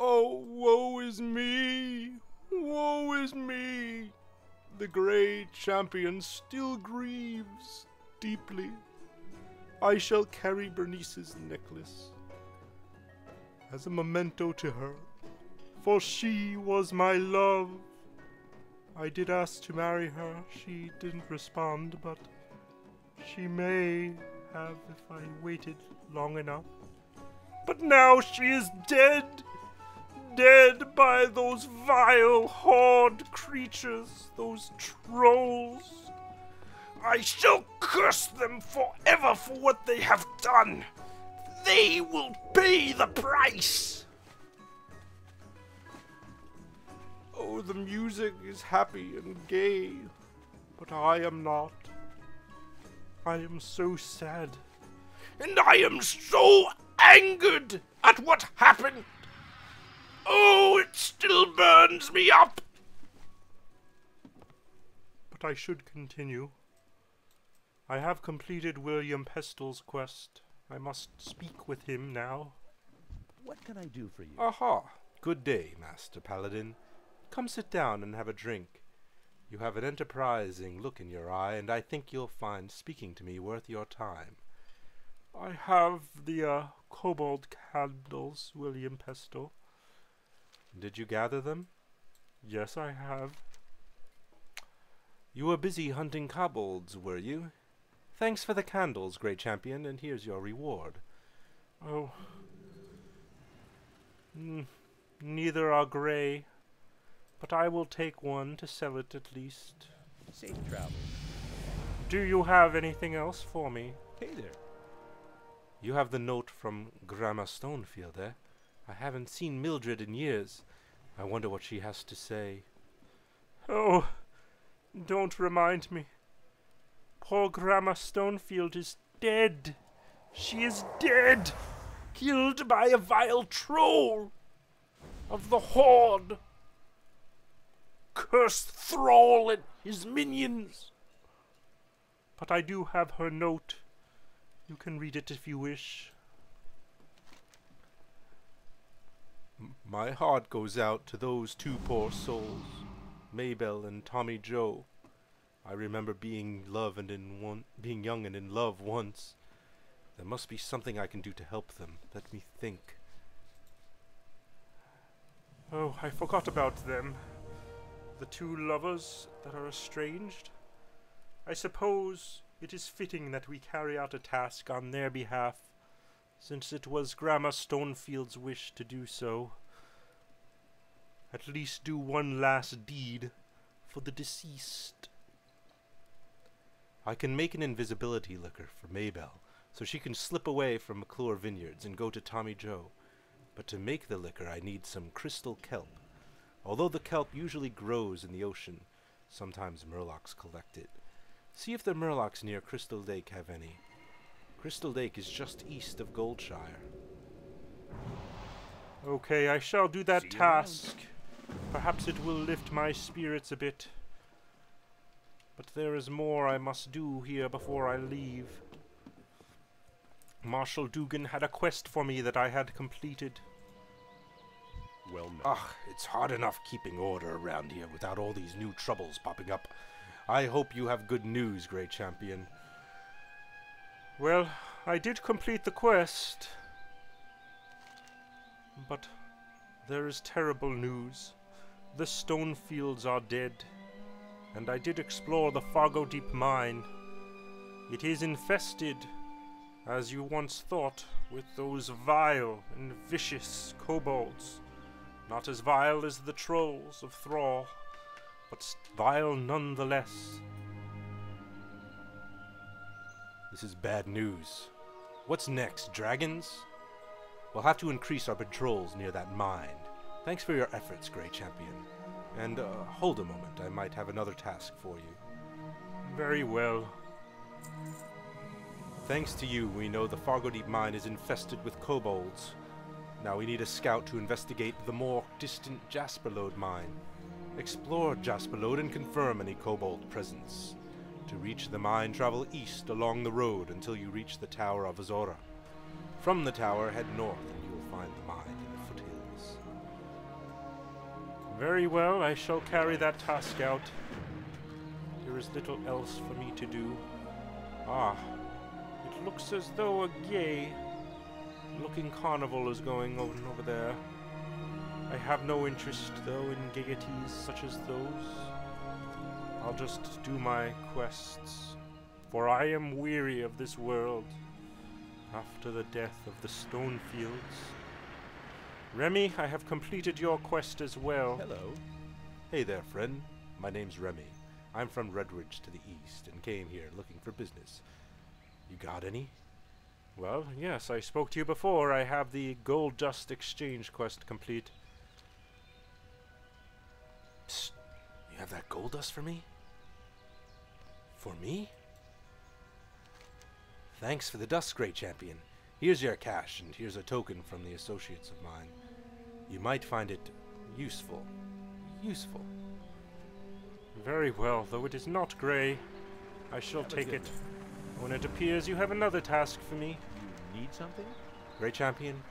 Oh, woe is me! Woe is me! The grey champion still grieves deeply. I shall carry Bernice's necklace as a memento to her, for she was my love. I did ask to marry her. She didn't respond, but she may have if I waited long enough. But now she is dead! Dead by those vile horde creatures, those trolls. I shall curse them forever for what they have done. They will pay the price. Oh, the music is happy and gay, but I am not. I am so sad, and I am so angered at what happened. Oh, it still burns me up. But I should continue. I have completed William Pestil's quest. I must speak with him now. What can I do for you? Aha! Good day, Master Paladin. Come sit down and have a drink. You have an enterprising look in your eye, and I think you'll find speaking to me worth your time. I have the, kobold candles, William Pestil. Did you gather them? Yes, I have. You were busy hunting kobolds, were you? Thanks for the candles, great champion, and here's your reward. Oh. Neither are grey, but I will take one to sell it at least. Safe travel. Do you have anything else for me? Hey there. You have the note from Grandma Stonefield, eh? I haven't seen Mildred in years. I wonder what she has to say. Oh, don't remind me. Poor Grandma Stonefield is dead. She is dead. Killed by a vile troll of the Horde. Cursed Thrall and his minions. But I do have her note. You can read it if you wish. My heart goes out to those two poor souls, Maybelle and Tommy Joe. I remember being young and in love once. There must be something I can do to help them. Let me think. Oh, I forgot about them. The two lovers that are estranged. I suppose it is fitting that we carry out a task on their behalf, since it was Grandma Stonefield's wish to do so. At least do one last deed for the deceased. I can make an invisibility liquor for Maybelle, so she can slip away from McClure Vineyards and go to Tommy Joe. But to make the liquor I need some crystal kelp. Although the kelp usually grows in the ocean, sometimes Murlocs collect it. See if the Murlocs near Crystal Lake have any. Crystal Lake is just east of Goldshire. Okay, I shall do that task. Perhaps it will lift my spirits a bit. But there is more I must do here before I leave. Marshal Dugan had a quest for me that I had completed. Well known. Ah, it's hard enough keeping order around here without all these new troubles popping up. I hope you have good news, great champion. Well, I did complete the quest. But there is terrible news. The Stonefields are dead. And I did explore the Fargo Deep Mine. It is infested, as you once thought, with those vile and vicious kobolds. Not as vile as the trolls of Thrall, but vile nonetheless. This is bad news. What's next, dragons? We'll have to increase our patrols near that mine. Thanks for your efforts, Grey Champion. And, hold a moment, I might have another task for you. Very well. Thanks to you, we know the Fargo Deep Mine is infested with kobolds. Now we need a scout to investigate the more distant Jasperlode mine. Explore Jasperlode and confirm any kobold presence. To reach the mine, travel east along the road until you reach the Tower of Azora. From the tower, head north and you will find the mine in the foothills. Very well, I shall carry that task out. There is little else for me to do. Ah, it looks as though a gay-looking carnival is going on over there. I have no interest, though, in gaieties such as those. I'll just do my quests, for I am weary of this world after the death of the stone fields. Remy, I have completed your quest as well. Hello. Hey there, friend. My name's Remy. I'm from Redridge to the east and came here looking for business. You got any? Well, yes, I spoke to you before. I have the gold dust exchange quest complete. Psst. You have that gold dust for me? For me? Thanks for the dust, Great Champion. Here's your cash, and here's a token from the associates of mine. You might find it useful. Useful. Very well, though it is not grey. I shall take it. When it appears you have another task for me. You need something? Great Champion,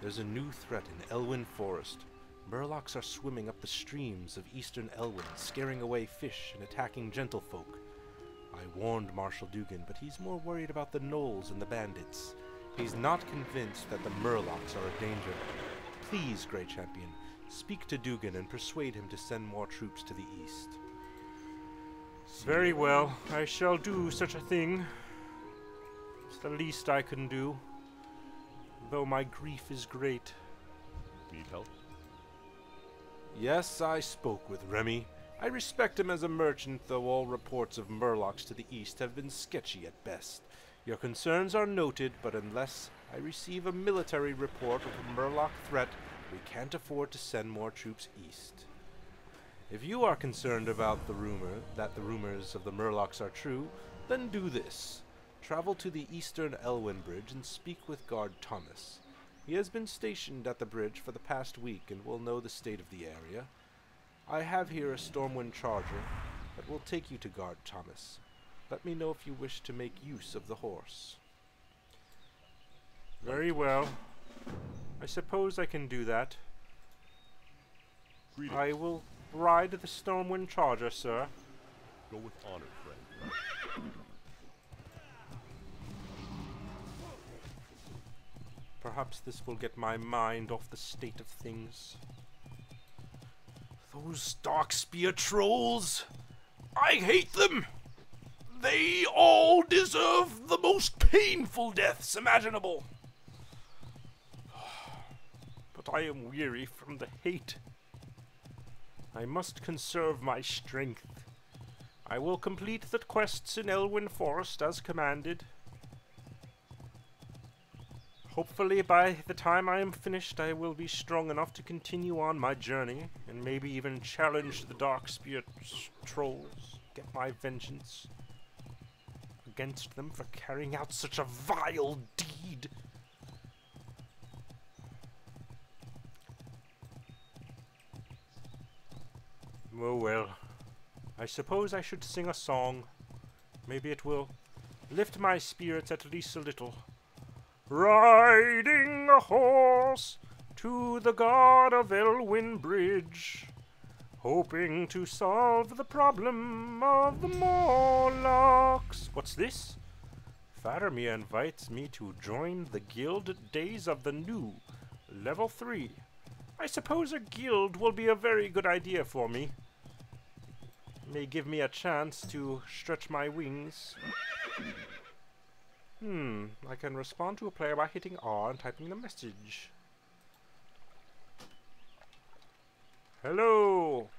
there's a new threat in Elwynn Forest. Murlocs are swimming up the streams of eastern Elwynn, scaring away fish and attacking gentlefolk. I warned Marshal Dugan, but he's more worried about the gnolls and the bandits. He's not convinced that the Murlocs are a danger. Please, Great Champion, speak to Dugan and persuade him to send more troops to the east. Very well, I shall do such a thing. It's the least I can do, though my grief is great. Need help? Yes, I spoke with Remy. I respect him as a merchant, though all reports of Murlocs to the east have been sketchy at best. Your concerns are noted, but unless I receive a military report of a Murloc threat, we can't afford to send more troops east. If you are concerned about the rumors of the Murlocs are true, then do this. Travel to the eastern Elwynn Bridge and speak with Guard Thomas. He has been stationed at the bridge for the past week and will know the state of the area. I have here a Stormwind Charger that will take you to Guard Thomas. Let me know if you wish to make use of the horse. Very well. I suppose I can do that. Greetings. I will ride the Stormwind Charger, sir. Go with honor, friend. Perhaps this will get my mind off the state of things. Those Darkspear trolls! I hate them! They all deserve the most painful deaths imaginable. But I am weary from the hate. I must conserve my strength. I will complete the quests in Elwynn Forest as commanded. Hopefully by the time I am finished I will be strong enough to continue on my journey and maybe even challenge the Darkspear trolls, get my vengeance against them for carrying out such a vile deed. Oh well, I suppose I should sing a song. Maybe it will lift my spirits at least a little. Riding a horse to the god of Elwynn Bridge, hoping to solve the problem of the Morlocks. What's this? Faramir invites me to join the guild Days of the New, level 3. I suppose a guild will be a very good idea for me. May give me a chance to stretch my wings. I can respond to a player by hitting R and typing the message. Hello,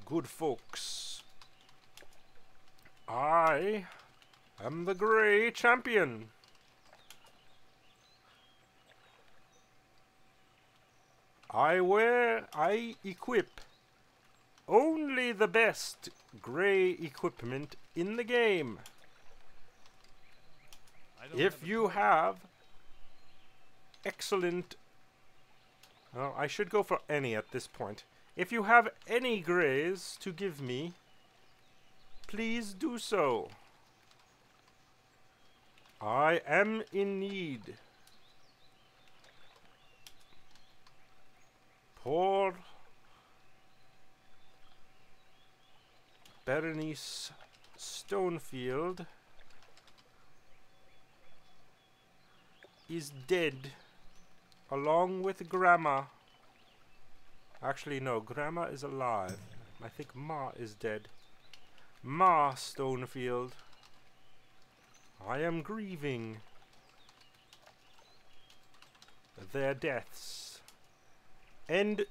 good folks. I am the Grey Champion. I equip only the best grey equipment in the game. If you have excellent... Well, I should go for any at this point. If you have any greys to give me, please do so. I am in need. Poor Berenice Stonefield is dead, along with Grandma. Actually, no, Grandma is alive. I think Ma is dead. Ma Stonefield. I am grieving their deaths. And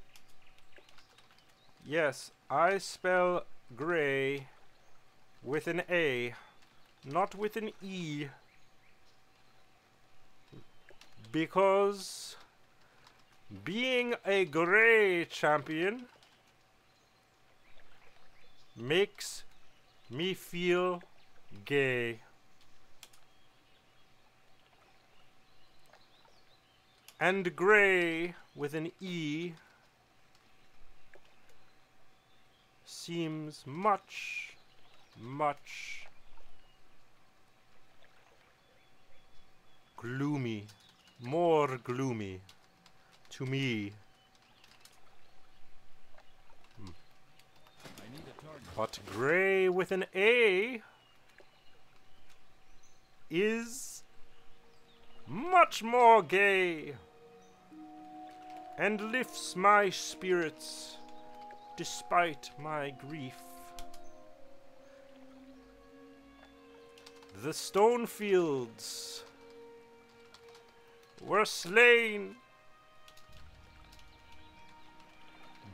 yes, I spell gray with an A, not with an E, because being a gray champion makes me feel gay. And gray with an E seems much, much gloomy, more gloomy to me. But gray with an A is much more gay and lifts my spirits despite my grief. The Stonefields were slain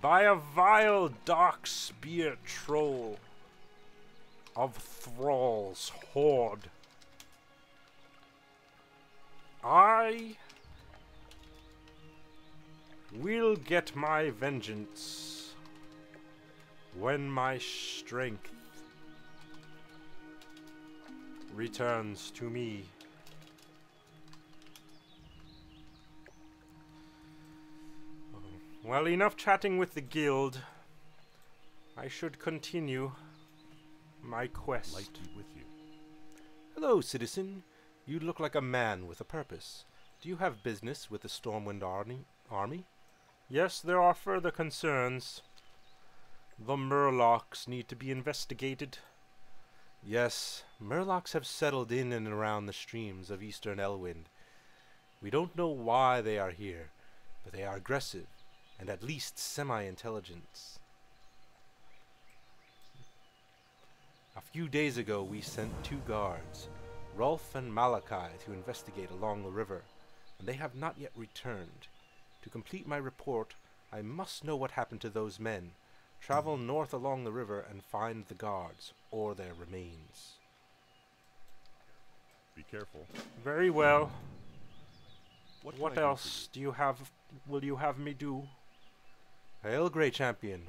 by a vile dark spear troll of Thrall's horde. I will get my vengeance when my strength returns to me. Well, enough chatting with the guild. I should continue my quest. Light be with you. Hello, citizen. You look like a man with a purpose. Do you have business with the Stormwind army? Yes, there are further concerns. The Murlocs need to be investigated. Yes, Murlocs have settled in and around the streams of eastern Elwynn. We don't know why they are here, but they are aggressive and at least semi-intelligent. A few days ago we sent 2 guards, Rolf and Malachi, to investigate along the river, and they have not yet returned. To complete my report, I must know what happened to those men. Travel north along the river and find the guards, or their remains. Be careful. Very well. What What can I do else will you have me do? Hail, Grey Champion.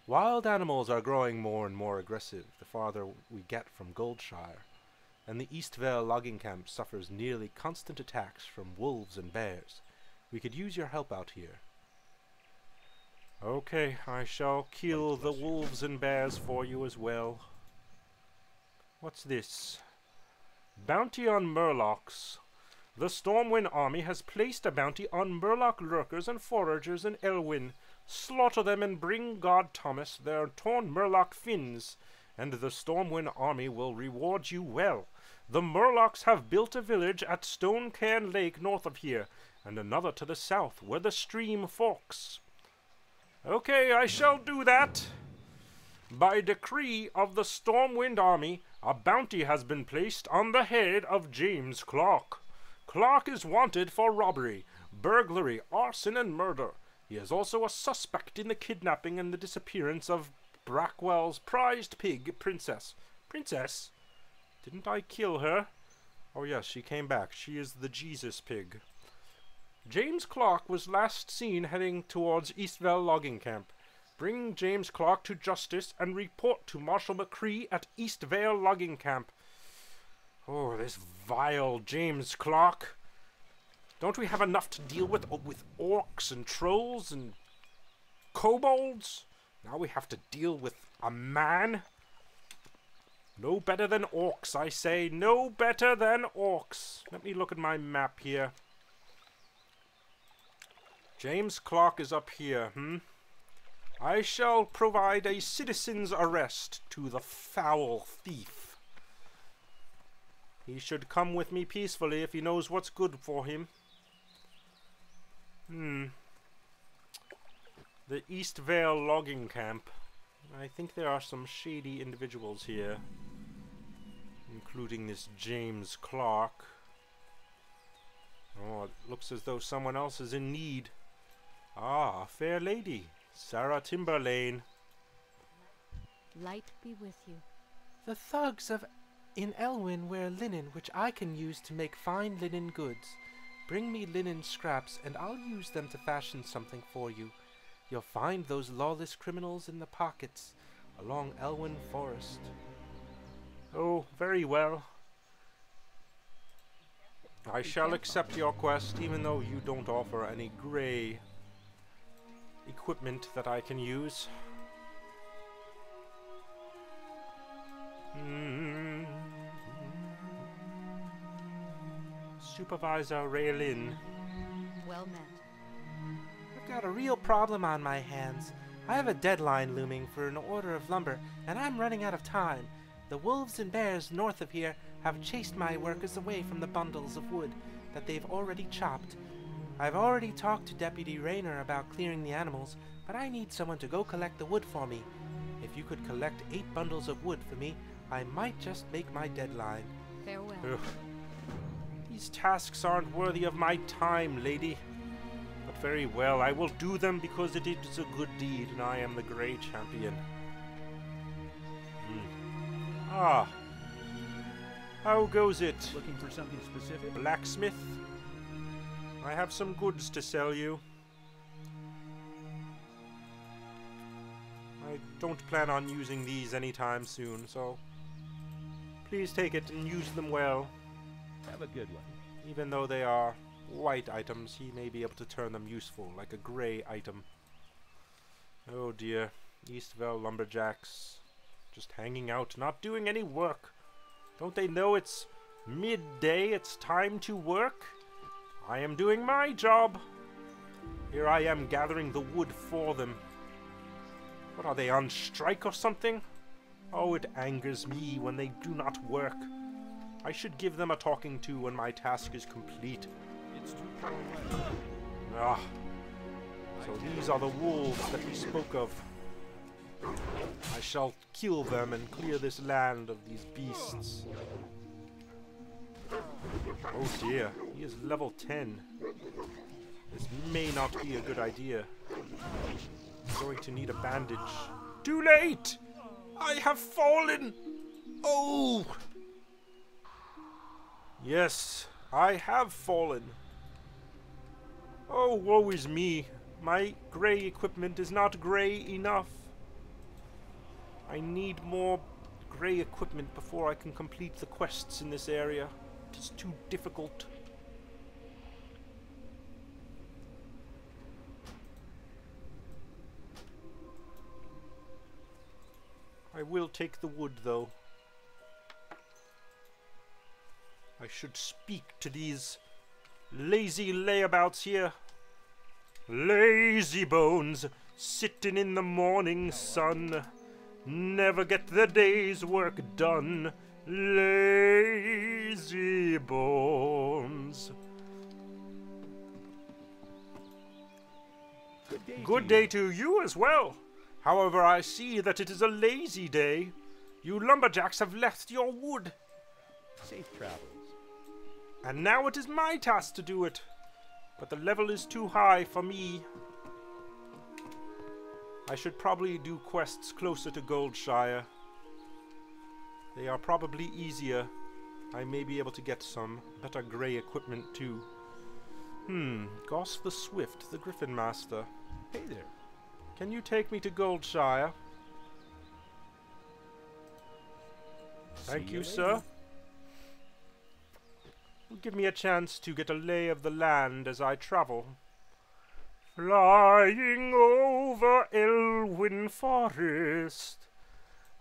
Wild animals are growing more and more aggressive the farther we get from Goldshire, and the East Vale logging camp suffers nearly constant attacks from wolves and bears. We could use your help out here. Okay, I shall kill the wolves and bears for you as well. What's this? Bounty on Murlocs. The Stormwind army has placed a bounty on Murloc lurkers and foragers in Elwynn. Slaughter them and bring God Thomas their torn Murloc fins, and the Stormwind army will reward you well. The Murlocs have built a village at Stone Cairn Lake north of here, and another to the south where the stream forks. Okay, I shall do that. By decree of the Stormwind army, a bounty has been placed on the head of James Clark. Clark is wanted for robbery, burglary, arson, and murder. He is also a suspect in the kidnapping and the disappearance of Brackwell's prized pig, Princess. Princess? Didn't I kill her? Oh yes, she came back. She is the Jesus pig. James Clark was last seen heading towards Eastvale logging camp. Bring James Clark to justice and report to Marshal McCree at Eastvale logging camp. Oh, this vile James Clark. Don't we have enough to deal with orcs and trolls and kobolds? Now we have to deal with a man? No better than orcs, I say. No better than orcs. Let me look at my map here. James Clark is up here, I shall provide a citizen's arrest to the foul thief. He should come with me peacefully if he knows what's good for him. The East Vale logging camp. I think there are some shady individuals here, including this James Clark. Oh, it looks as though someone else is in need. Ah, a fair lady, Sarah Timberlane. Light be with you. The thugs in Elwynn wear linen which I can use to make fine linen goods. Bring me linen scraps and I'll use them to fashion something for you. You'll find those lawless criminals in the pockets along Elwynn Forest. Oh, very well. I shall accept your quest, even though you don't offer any grey equipment that I can use. Supervisor Raylin. Well met. I've got a real problem on my hands. I have a deadline looming for an order of lumber, and I'm running out of time. The wolves and bears north of here have chased my workers away from the bundles of wood that they've already chopped. I've already talked to Deputy Rayner about clearing the animals, but I need someone to go collect the wood for me. If you could collect 8 bundles of wood for me, I might just make my deadline. Farewell. Ugh. These tasks aren't worthy of my time, lady. But very well, I will do them because it is a good deed, and I am the Grey Champion. Ah. How goes it? Looking for something specific? Blacksmith? I have some goods to sell you. I don't plan on using these anytime soon, so please take it and use them well. Have a good one. Even though they are white items, he may be able to turn them useful, like a grey item. Oh dear. Eastvale lumberjacks. Just hanging out, not doing any work. Don't they know it's midday, it's time to work? I am doing my job. Here I am gathering the wood for them. What, are they on strike or something? Oh, it angers me when they do not work. I should give them a talking to when my task is complete. It's too far away. Ah. So these are the wolves that we spoke of. I shall kill them and clear this land of these beasts. Oh dear, he is level 10. This may not be a good idea. I'm going to need a bandage. Too late! I have fallen! Oh! Yes, I have fallen. Oh, woe is me. My grey equipment is not grey enough. I need more grey equipment before I can complete the quests in this area. It is too difficult. I will take the wood, though. I should speak to these lazy layabouts here. Lazy bones, sitting in the morning sun. Never get the day's work done. Lazy bones. Good day to you as well. However, I see that it is a lazy day. You lumberjacks have left your wood. Safe travels. And now it is my task to do it. But the level is too high for me. I should probably do quests closer to Goldshire. They are probably easier. I may be able to get some better grey equipment too. Goss the Swift, the Griffin Master. Hey there. Can you take me to Goldshire? Thank you, sir. Give me a chance to get a lay of the land as I travel. Flying over Elwynn Forest,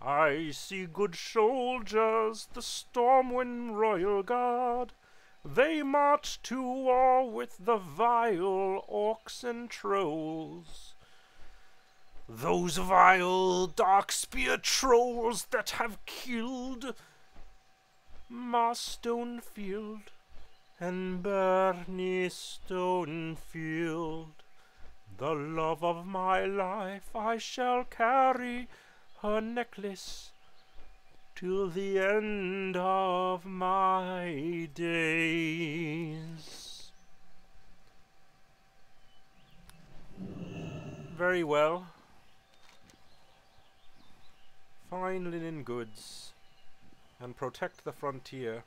I see good soldiers, the Stormwind Royal Guard. They march to war with the vile orcs and trolls. those vile dark spear trolls that have killed Stonefield and Bernie Stonefield. The love of my life, I shall carry her necklace till the end of my days. Very well. Fine linen goods and protect the frontier.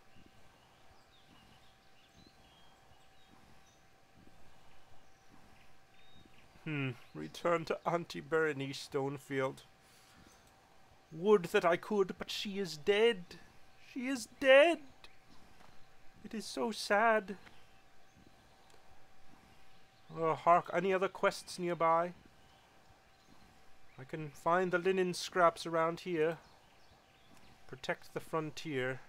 Return to Auntie Berenice Stonefield. Would that I could, but she is dead. She is dead. It is so sad. Hark, any other quests nearby? I can find the linen scraps around here. Protect the frontier.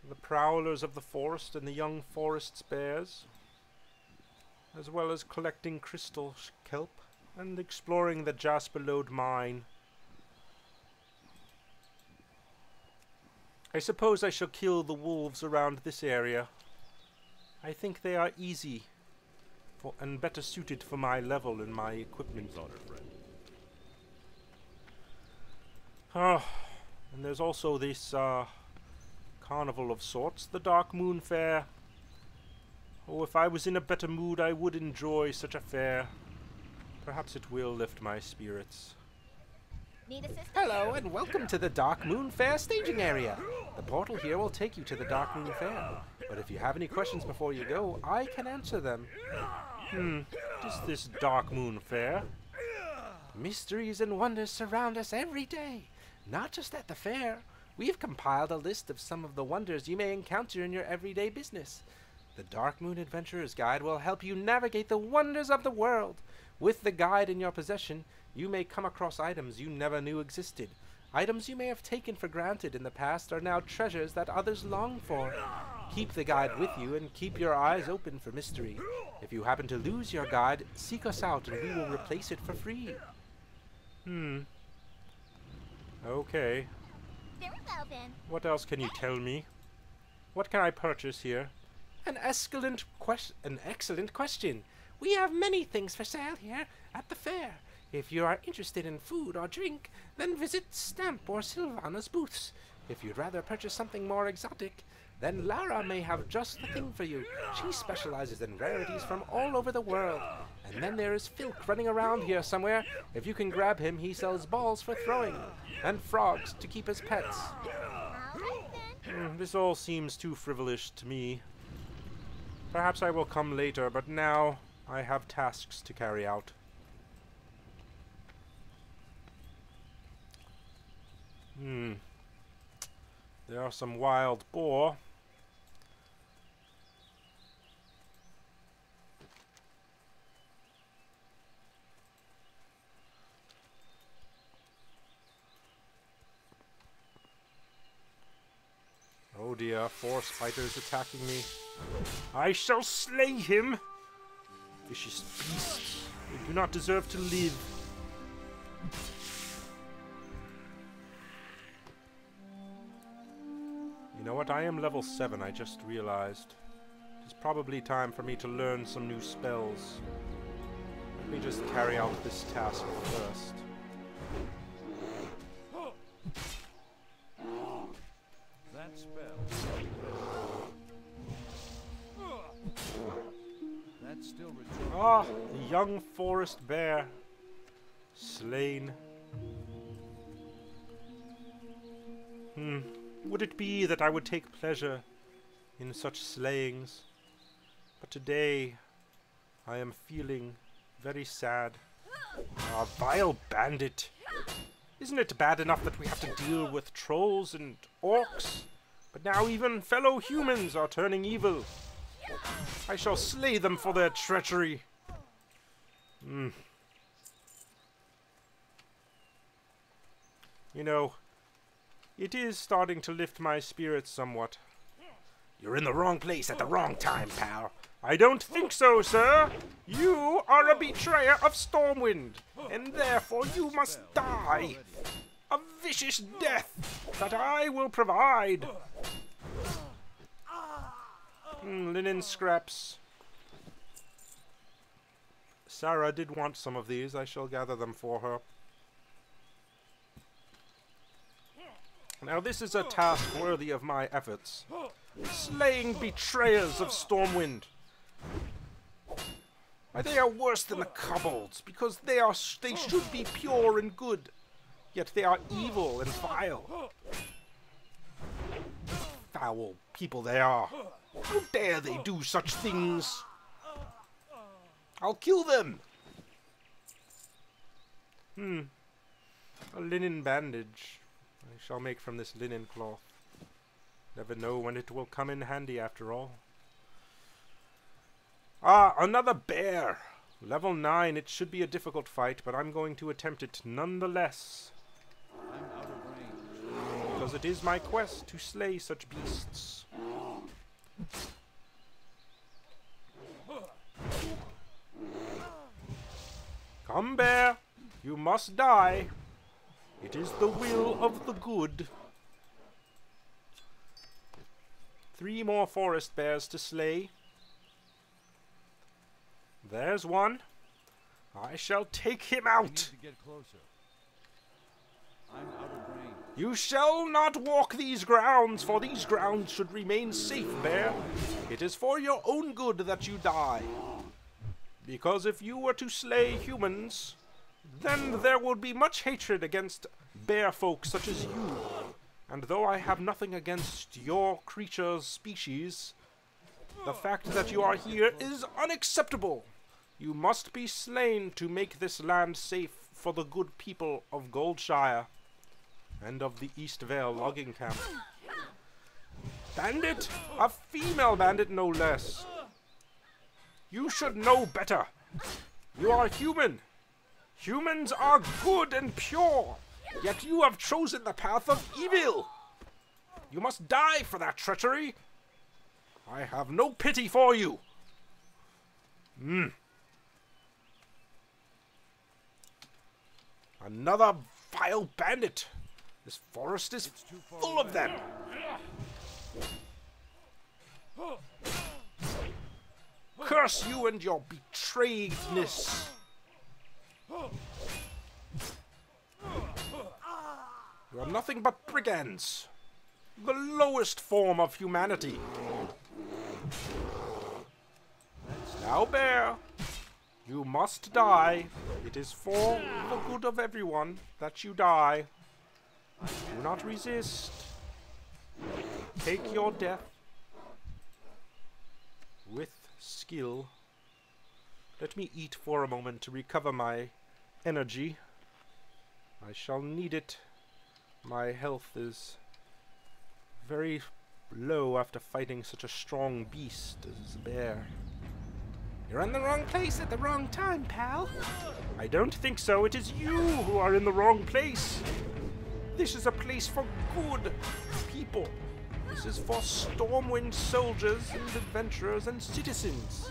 The prowlers of the forest and the young forest's bears. As well as collecting crystal kelp and exploring the Jasper-Lode mine. I suppose I shall kill the wolves around this area. I think they are easy and better suited for my level and my equipment. And there's also this carnival of sorts, the Dark Moon Fair. Oh, if I was in a better mood, I would enjoy such a fair. Perhaps it will lift my spirits. Hello, and welcome to the Dark Moon Fair staging area. The portal here will take you to the Dark Moon Fair. But if you have any questions before you go, I can answer them. What is this Dark Moon Fair? Mysteries and wonders surround us every day, not just at the fair. We've compiled a list of some of the wonders you may encounter in your everyday business. The Dark Moon Adventurer's Guide will help you navigate the wonders of the world. With the guide in your possession, you may come across items you never knew existed. Items you may have taken for granted in the past are now treasures that others long for. Keep the guide with you and keep your eyes open for mystery. If you happen to lose your guide, seek us out and we will replace it for free. Okay. Very well then. What else can you tell me? What can I purchase here? An excellent question. We have many things for sale here at the fair. If you are interested in food or drink, then visit Stamp or Sylvana's booths. If you'd rather purchase something more exotic, then Lara may have just the thing for you. She specializes in rarities from all over the world. And then there is Filk running around here somewhere. If you can grab him, he sells balls for throwing and frogs to keep as pets. All right then. This all seems too frivolous to me. Perhaps I will come later, but now I have tasks to carry out. There are some wild boar. Oh dear, forest fighters attacking me. I shall slay him! Vicious beasts, they do not deserve to live. You know what? I am level 7, I just realized. It's probably time for me to learn some new spells. Let me just carry out this task first. That spell. That still returns. Ah, the young forest bear. Slain. Would it be that I would take pleasure in such slayings? But today, I am feeling very sad. Ah, vile bandit. Isn't it bad enough that we have to deal with trolls and orcs? But now even fellow humans are turning evil. I shall slay them for their treachery. You know, it is starting to lift my spirits somewhat. You're in the wrong place at the wrong time, pal. I don't think so, sir. You are a betrayer of Stormwind, and therefore you must die. A vicious death that I will provide. Linen scraps. Sarah did want some of these. I shall gather them for her. Now this is a task worthy of my efforts. Slaying betrayers of Stormwind. Why, they are worse than the kobolds, because they should be pure and good, yet they are evil and vile. Foul people they are. How dare they do such things? I'll kill them! A linen bandage. I shall make from this linen cloth. Never know when it will come in handy after all. Ah, another bear! Level 9, it should be a difficult fight, but I'm going to attempt it nonetheless. I'm out of range. Because it is my quest to slay such beasts. Come, bear! You must die! It is the will of the good. 3 more forest bears to slay. There's one. I shall take him I need out. to get closer. I'm out of range. You shall not walk these grounds, for these grounds should remain safe, bear. It is for your own good that you die. Because if you were to slay humans, then there would be much hatred against bear folk such as you. And though I have nothing against your creature's species, the fact that you are here is unacceptable. You must be slain to make this land safe for the good people of Goldshire and of the East Vale logging camp. Bandit! A female bandit, no less. You should know better. You are human. Humans are good and pure, yet you have chosen the path of evil. You must die for that treachery. I have no pity for you. Another vile bandit. This forest is full of them. Curse you and your betrayedness. You are nothing but brigands. The lowest form of humanity. Now, bear, you must die. It is for the good of everyone that you die. Do not resist. Take your death with skill. Let me eat for a moment to recover my energy. I shall need it. My health is very low after fighting such a strong beast as a bear. You're in the wrong place at the wrong time, pal. I don't think so. It is you who are in the wrong place. This is a place for good people. This is for Stormwind soldiers and adventurers and citizens.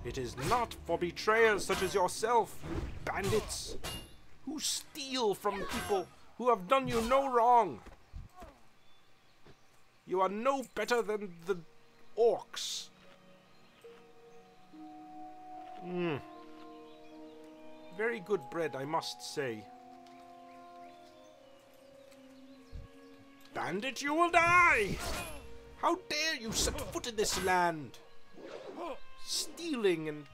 It is not for betrayers such as yourself, you bandits, who steal from people who have done you no wrong. You are no better than the orcs. Very good bread, I must say. Bandit, you will die! How dare you set foot in this land? Stealing and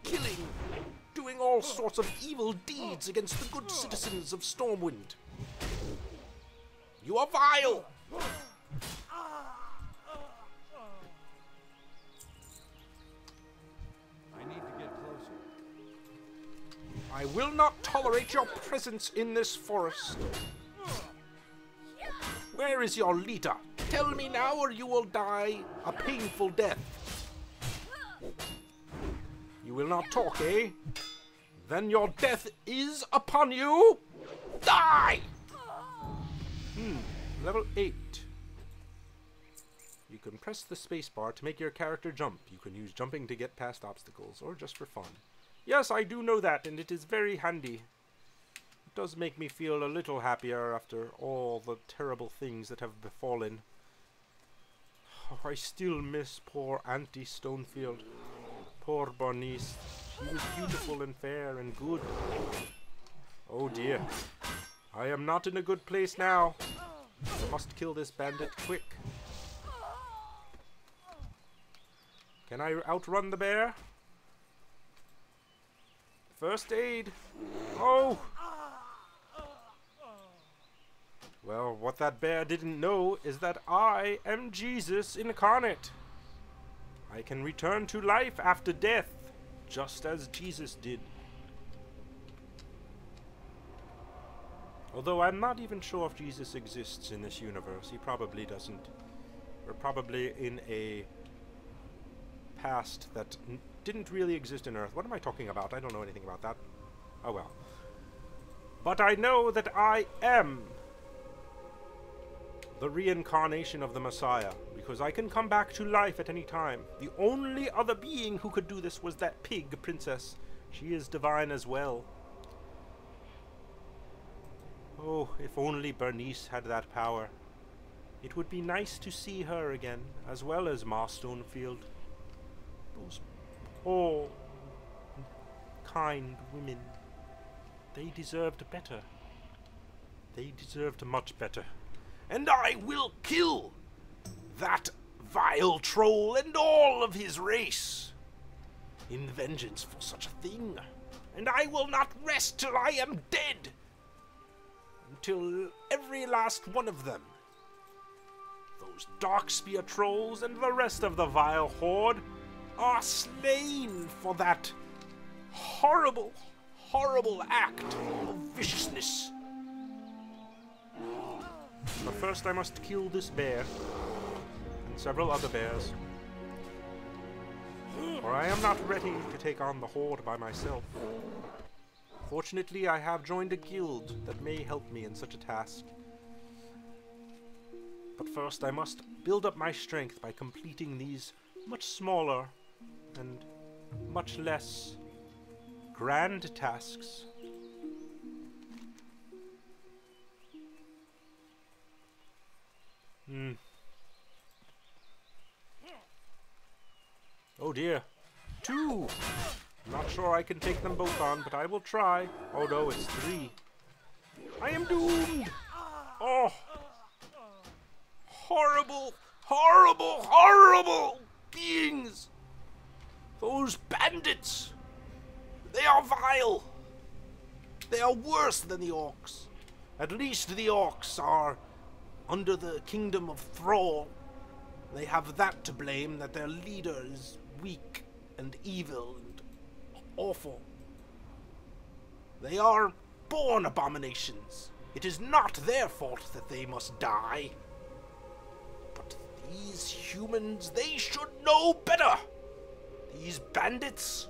killing, doing all sorts of evil deeds against the good citizens of Stormwind. You are vile! I need to get closer. I will not tolerate your presence in this forest. Where is your leader? Tell me now or you will die a painful death. You will not talk, eh? Then your death is upon you. Die! Level 8. You can press the spacebar to make your character jump. You can use jumping to get past obstacles, or just for fun. Yes, I do know that, and it is very handy. It does make me feel a little happier after all the terrible things that have befallen. Oh, I still miss poor Auntie Stonefield. Poor Bernice. She was beautiful and fair and good. Oh dear. I am not in a good place now. I must kill this bandit quick. Can I outrun the bear? First aid. Oh! Well, what that bear didn't know is that I am Jesus incarnate. I can return to life after death, just as Jesus did. Although I'm not even sure if Jesus exists in this universe. He probably doesn't. We're probably in a past that didn't really exist in Earth. What am I talking about? I don't know anything about that. Oh well. But I know that I am the reincarnation of the Messiah, because I can come back to life at any time. The only other being who could do this was that pig princess. She is divine as well. Oh, if only Bernice had that power. It would be nice to see her again, as well as Ma Stonefield. Those poor, kind women. They deserved better. They deserved much better. And I will kill that vile troll and all of his race in vengeance for such a thing. And I will not rest till I am dead. Until every last one of them, those Darkspear trolls and the rest of the vile horde, are slain for that horrible, horrible act of viciousness. But first I must kill this bear and several other bears, for I am not ready to take on the horde by myself. Fortunately, I have joined a guild that may help me in such a task. But first I must build up my strength by completing these much smaller and much less grand tasks. Oh dear. 2! I'm not sure I can take them both on, but I will try. Oh no, it's 3. I am doomed! Oh! Horrible, horrible, horrible beings! Those bandits! They are vile! They are worse than the orcs. At least the orcs are under the kingdom of Thrall. They have that to blame, that their leader is weak and evil and awful. They are born abominations. It is not their fault that they must die. But these humans, they should know better. These bandits.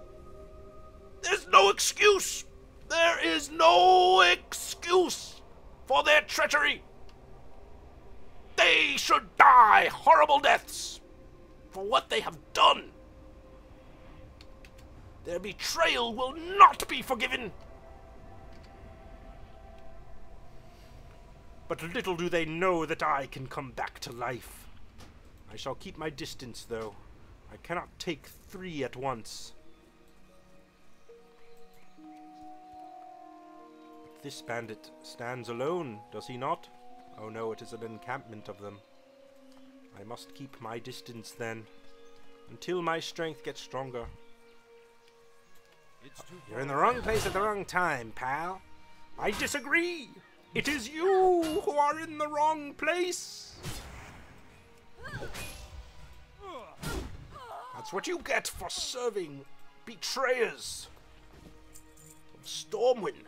There's no excuse. There is no excuse for their treachery. They should die horrible deaths for what they have done. Their betrayal will not be forgiven. But little do they know that I can come back to life. I shall keep my distance, though. I cannot take 3 at once. But this bandit stands alone, does he not? Oh no, it is an encampment of them. I must keep my distance then, until my strength gets stronger. You're in the wrong place at the wrong time, pal. I disagree! It is you who are in the wrong place! That's what you get for serving betrayers of Stormwind.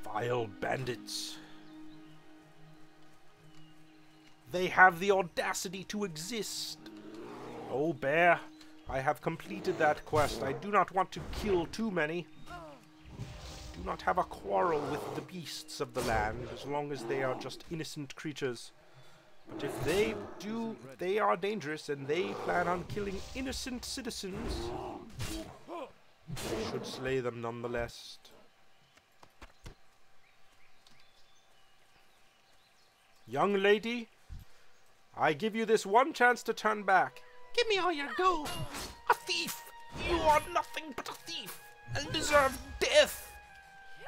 Vile bandits. They have the audacity to exist. Oh, bear, I have completed that quest. I do not want to kill too many. do not have a quarrel with the beasts of the land, as long as they are just innocent creatures. But if they are dangerous and they plan on killing innocent citizens, I should slay them nonetheless. Young lady, I give you this one chance to turn back. Give me all your gold! A thief! You are nothing but a thief, and deserve death!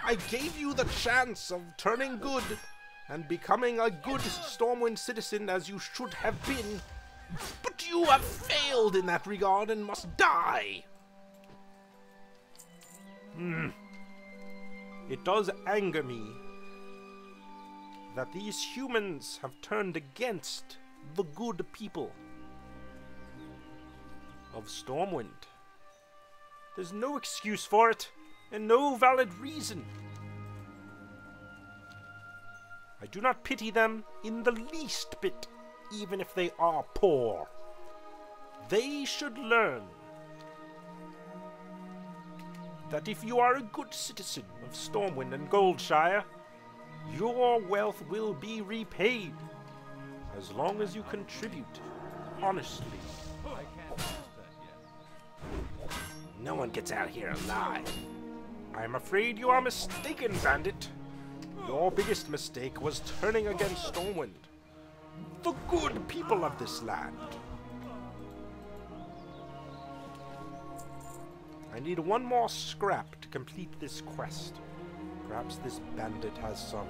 I gave you the chance of turning good, and becoming a good Stormwind citizen as you should have been, but you have failed in that regard and must die! It does anger me that these humans have turned against the good people of Stormwind. There's no excuse for it, and no valid reason. I do not pity them in the least bit, even if they are poor. They should learn that if you are a good citizen of Stormwind and Goldshire, your wealth will be repaid, as long as you contribute honestly. I can't use that yet. No one gets out here alive. I'm afraid you are mistaken, bandit. Your biggest mistake was turning against Stormwind, the good people of this land. I need one more scrap to complete this quest. Perhaps this bandit has some.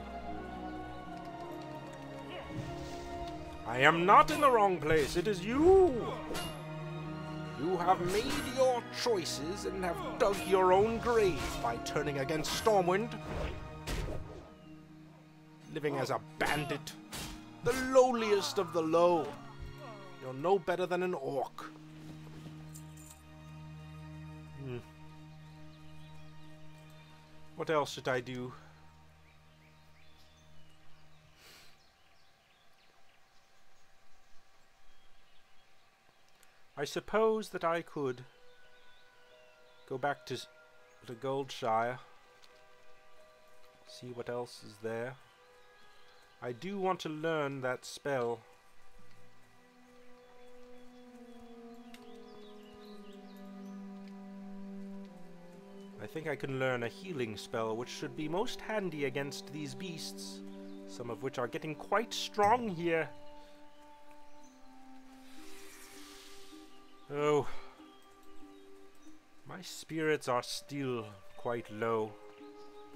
I am not in the wrong place. It is you. You have made your choices and have dug your own grave by turning against Stormwind. Living as a bandit, the lowliest of the low. You're no better than an orc. What else should I do? I suppose that I could go back to Goldshire, see what else is there. I do want to learn that spell. I think I can learn a healing spell, which should be most handy against these beasts, some of which are getting quite strong here. Oh, my spirits are still quite low,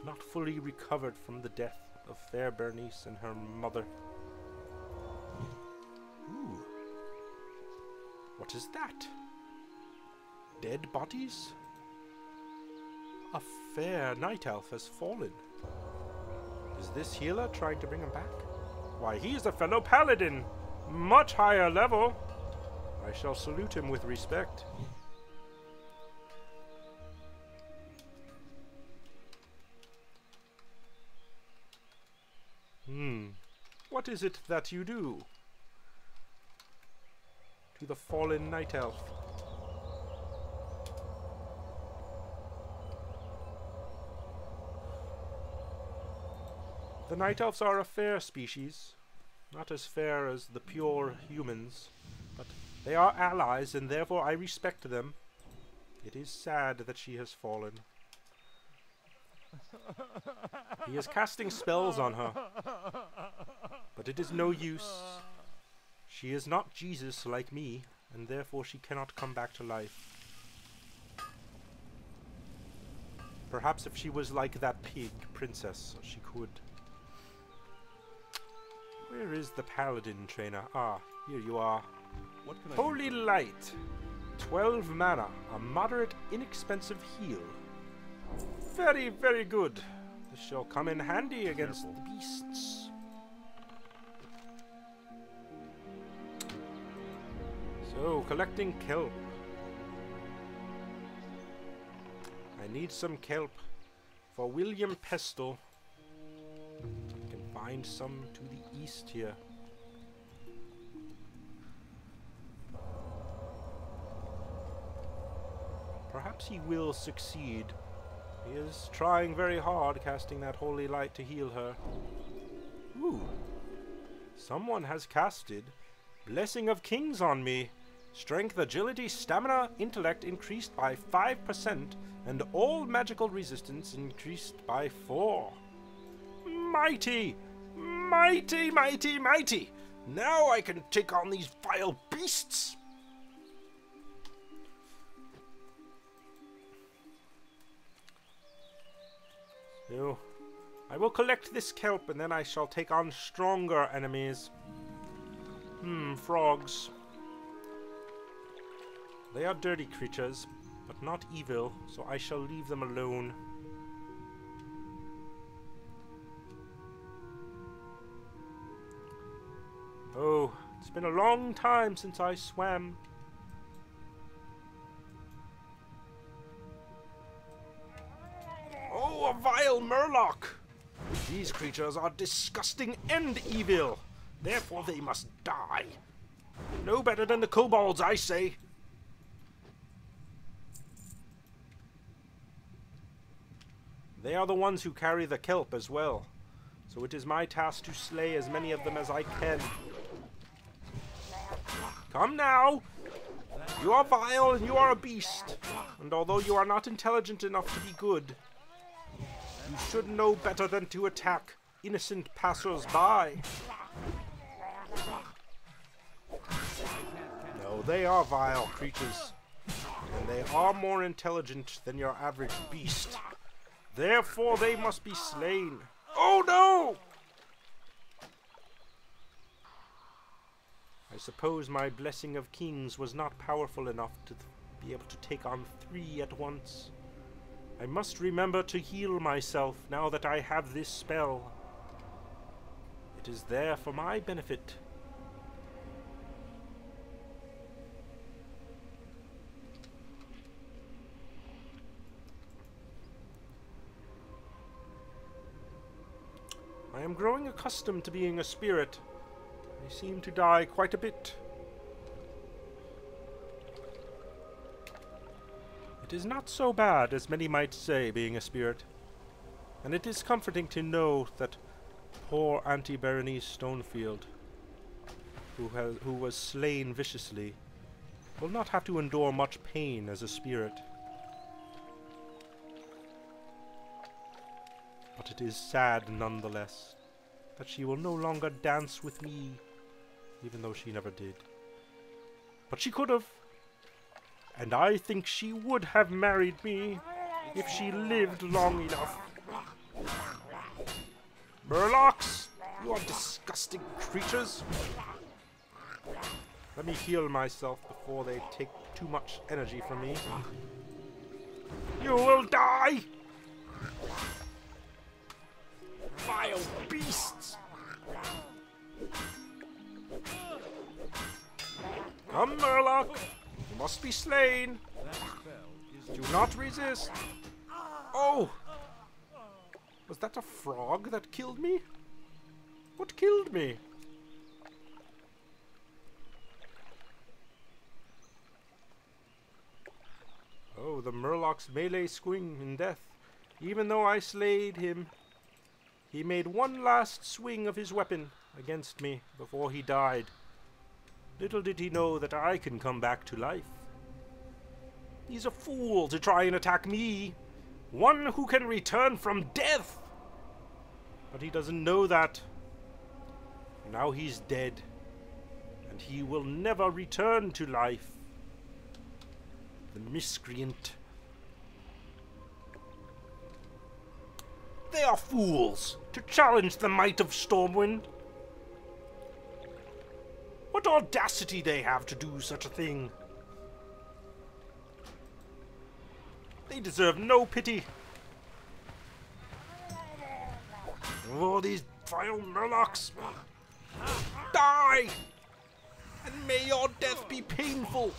not fully recovered from the death of fair Bernice and her mother. Ooh. What is that? Dead bodies? A fair night elf has fallen. Is this healer trying to bring him back? Why, he's a fellow paladin! Much higher level! I shall salute him with respect. What is it that you do to the fallen night elf? The night elves are a fair species, not as fair as the pure humans, but they are allies and therefore I respect them. It is sad that she has fallen. He is casting spells on her, but it is no use. She is not Jesus like me, and therefore she cannot come back to life. Perhaps if she was like that pig princess, she could. Where is the paladin trainer? Ah, here you are. What can I Holy do? Light. 12 mana. A moderate, inexpensive heal. Very, very good. This shall come in handy against the beasts. So, collecting kelp. I need some kelp for William Pestle. I can find some to the east here. Perhaps he will succeed. He is trying very hard, casting that holy light to heal her. Ooh. Someone has casted Blessing of Kings on me. Strength, agility, stamina, intellect increased by 5%, and all magical resistance increased by 4. Mighty! Mighty, mighty, mighty! Now I can take on these vile beasts! So, I will collect this kelp and then I shall take on stronger enemies. Frogs. They are dirty creatures, but not evil, so I shall leave them alone. Oh, it's been a long time since I swam. Oh, a vile murloc! These creatures are disgusting and evil. Therefore they must die. No better than the kobolds, I say. They are the ones who carry the kelp as well. So it is my task to slay as many of them as I can. Come now! You are vile and you are a beast. And although you are not intelligent enough to be good, you should know better than to attack innocent passers-by. No, they are vile creatures. And they are more intelligent than your average beast. Therefore they must be slain. Oh no! I suppose my Blessing of Kings was not powerful enough to be able to take on 3 at once. I must remember to heal myself now that I have this spell. It is there for my benefit. I am growing accustomed to being a spirit. I seem to die quite a bit. It is not so bad as many might say, being a spirit. And it is comforting to know that poor Auntie Berenice Stonefield, who was slain viciously, will not have to endure much pain as a spirit. But it is sad nonetheless that she will no longer dance with me, even though she never did. But she could have. And I think she would have married me if she lived long enough. Murlocs! You are disgusting creatures! Let me heal myself before they take too much energy from me. You will die! Vile beasts! Come, Murloc! You must be slain! Do not resist! Oh! Was that a frog that killed me? What killed me? Oh, the Murloc's melee swing in death. Even though I slayed him, he made one last swing of his weapon against me before he died. Little did he know that I can come back to life. He's a fool to try and attack me, one who can return from death. But he doesn't know that. Now he's dead, and he will never return to life. The miscreant. They are fools to challenge the might of Stormwind. What audacity they have to do such a thing. They deserve no pity. Oh, these vile Murlocs. Die! And may your death be painful.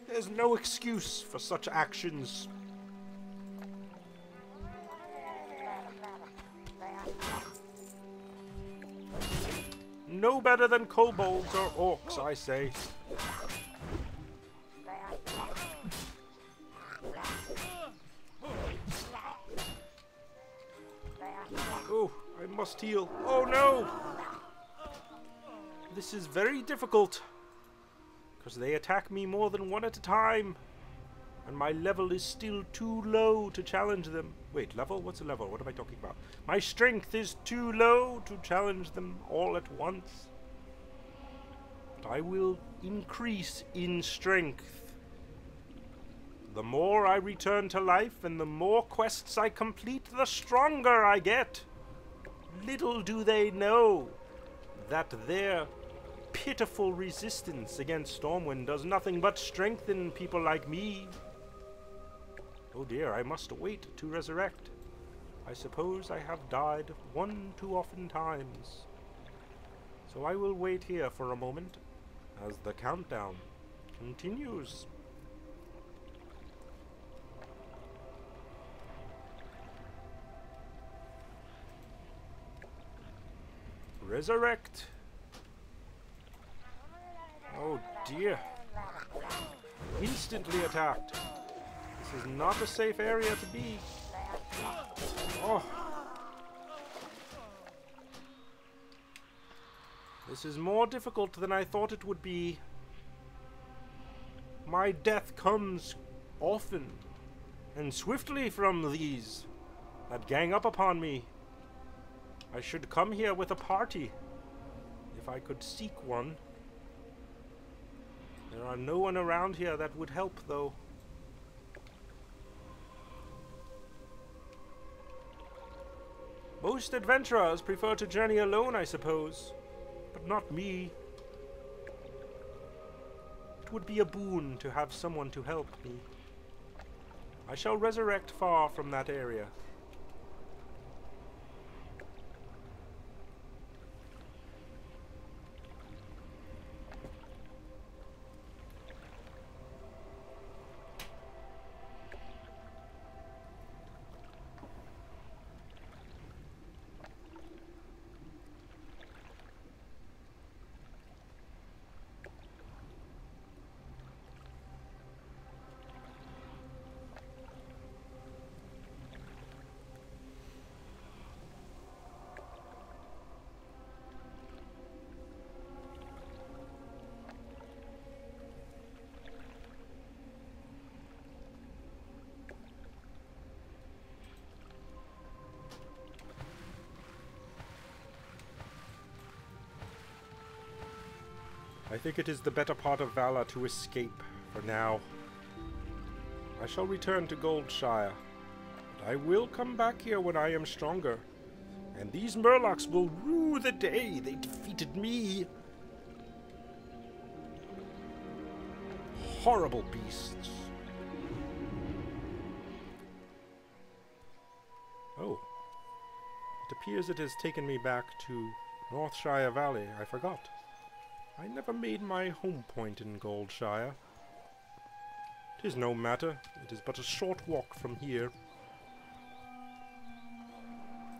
There's no excuse for such actions. No better than kobolds or orcs, I say. must heal. Oh no! This is very difficult, because they attack me more than one at a time, and my level is still too low to challenge them. Wait, level? What's a level? What am I talking about? My strength is too low to challenge them all at once. But I will increase in strength. The more I return to life and the more quests I complete, the stronger I get. Little do they know that their pitiful resistance against Stormwind does nothing but strengthen people like me. Oh dear, I must wait to resurrect. I suppose I have died one too often times. So I will wait here for a moment as the countdown continues. Resurrect. Oh dear. Instantly attacked. This is not a safe area to be. Oh. This is more difficult than I thought it would be. My death comes often and swiftly from these that gang up upon me. I should come here with a party, if I could seek one. There are no one around here that would help, though. Most adventurers prefer to journey alone, I suppose, but not me. It would be a boon to have someone to help me. I shall resurrect far from that area. I think it is the better part of valor to escape for now. I shall return to Goldshire, but I will come back here when I am stronger, and these Murlocs will rue the day they defeated me. Horrible beasts. Oh. It appears it has taken me back to Northshire Valley. I forgot. I never made my home point in Goldshire. 'Tis no matter, it is but a short walk from here.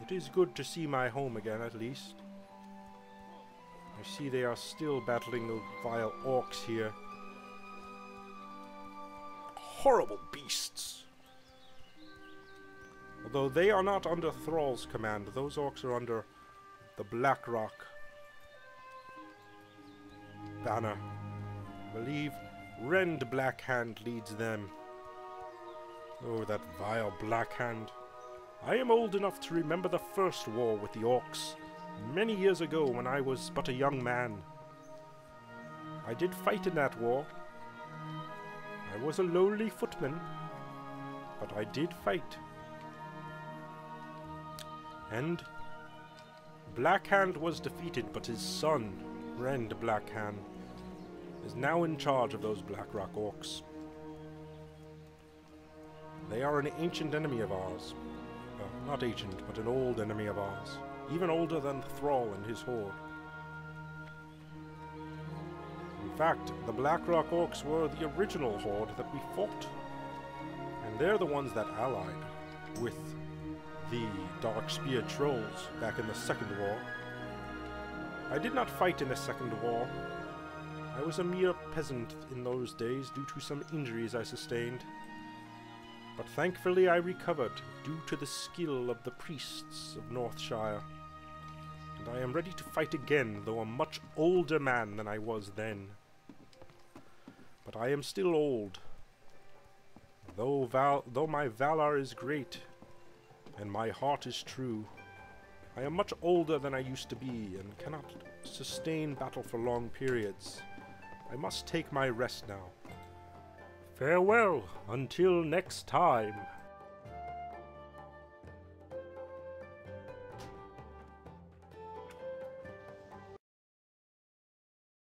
It is good to see my home again, at least. I see they are still battling the vile orcs here. Horrible beasts! Although they are not under Thrall's command, those orcs are under the Blackrock banner. I believe Rend Blackhand leads them. Oh, that vile Blackhand. I am old enough to remember the first war with the orcs, many years ago when I was but a young man. I did fight in that war. I was a lowly footman, but I did fight. And Blackhand was defeated, but his son, Rend Blackhand, is now in charge of those Blackrock orcs. They are an ancient enemy of ours. Well, not ancient, but an old enemy of ours. Even older than Thrall and his horde. In fact, the Blackrock orcs were the original horde that we fought. And they're the ones that allied with the Darkspear Trolls back in the Second War. I did not fight in the Second War. I was a mere peasant in those days due to some injuries I sustained. But thankfully I recovered due to the skill of the priests of Northshire. and I am ready to fight again, though a much older man than I was then. But I am still old, though my valor is great, and my heart is true. I am much older than I used to be, and cannot sustain battle for long periods. I must take my rest now. Farewell, until next time.